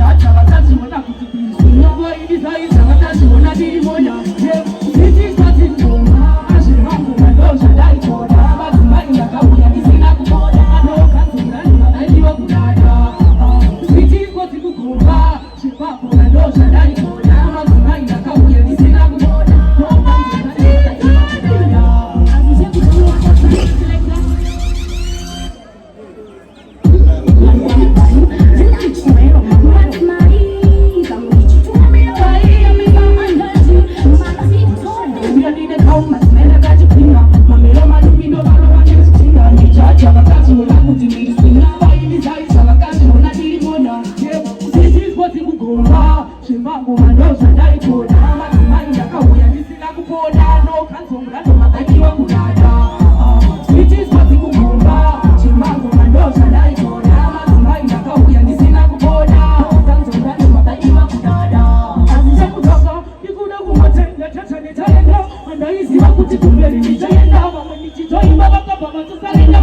chacha wakati mwana kutupisu Nyongwa ili zaisa wakati mwana diri moja Sisi kwa tingoma Ashimangu mandosha dai koda Matumani ya kauya nisina kumoda No kanzu mrani manaji wa kudada Sisi kwa tingoma Ashimangu mandosha dai koda Matumani ya kauya nisina kumoda No kanzu mrani manaji wa kudada Chimbangu mandosha dai koda Matumani ya kauya nisina kupoda No kanzu mrani manaji wa kudada Sweeties pati kukumba Chimbangu mandosha dai koda Matumani ya kauya nisina kupoda No kanzu mrani manaji wa kudada Azisha kutoka Ikuda kumatenga Chacha nitaenda Andaizi wakutitumeli nitaenda Mama nichitoimba Wakapa matusalenda